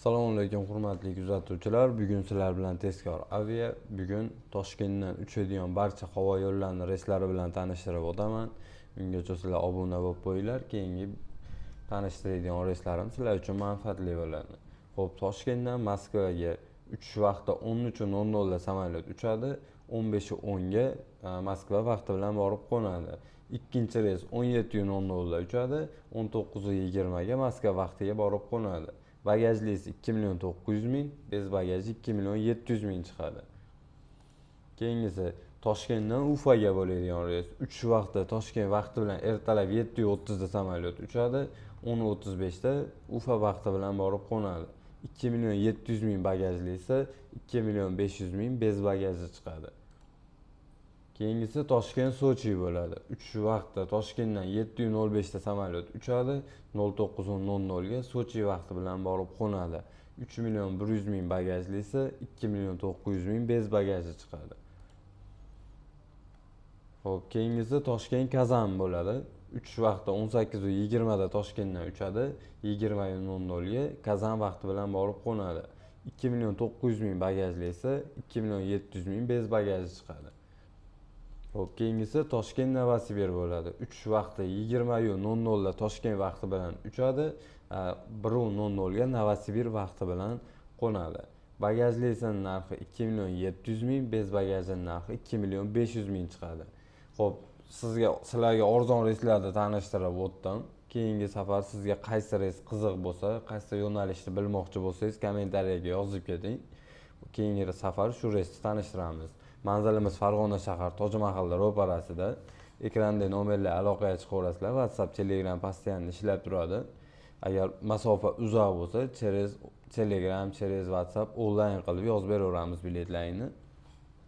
Assalomu alaykum hurmatli kuzatuvchilar. Bugun sizlar bilan tezkor avia. Bugun Toshkentdan uchadigan barcha havo yo'llarini reyslari bilan tanishtirib o'taman. Ungacha sizlar obuna bo'lib qo'yinglar. Keyingi tanishtiradigan reyslarim sizlar uchun manfaatli bo'ladi. Xo'p, Toshkentdan Moskvaga uchish vaqti 13:00 da samolyot uchadi. 15:10 ga Moskva vaqti bilan borib qo'nadi. Ikkinchi reys 17:00 da uchadi. 19:20 ga Moskva vaqtiga borib qo'nadi. Bagajlisi 2.900.000, bez bagaji 2.700.000 chiqadi. Keyingisi Toshkentdan Ufaga bo'ladigan reys. Uchish vaqti Toshkent vaqti bilan ertalab 7:30 da samolyot uchadi. 10:35 da Ufa vaqti bilan borib qo'nadi. 2.700.000 bagajlisi, 2.500.000 bez bagaji chiqadi. Keyingisi Toshkent Sochi bo'ladi. Uchish vaqti Toshkentdan 7:05 da samolyot uchadi. 09:00 ga Sochi vaqti bilan borib qo'nadi. 3.100.000 bagajlisi, 2.900.000 bez bagaji chiqadi. Xo'p, keyingisi Toshkent Kazan bo'ladi. Uchish vaqti 18:20 da Toshkentdan uchadi. 20:00 ga Kazan vaqti bilan borib qo'nadi. 2.900.000 bagajlisi, 2.700.000 bez bagaji chiqadi. Xo'p, keyingisi Toshkent Novosibir bo'ladi. Uchish vaqti 20:00 da Toshkent vaqti bilan uchadi. 1:00 ga Novosibir vaqti bilan qo'nadi. Bagajlisining narxi 2.700.000, bez bagajining narxi 2.500.000 chiqadi. Xo'p, sizlarga arzon reyslarni tanishtirib o'tdim. Keyingi safar sizga qaysi reys qiziq bo'lsa, qaysi yo'nalishni bilmoqchi bo'lsangiz, kommentariyaga yozib keting. Keyingi safar shu reysni tanishtiramiz. Manzilimiz Farg'ona shahar Tojmahal ro'parasida. Ekranda nomerlar aloqaga chiqaverasizlar. WhatsApp, Telegram postoyanno ishlab turadi. Agar masofa uzoq bo'lsa, через Telegram, через WhatsApp onlayn qilib yozib beraveramiz biletlaringni.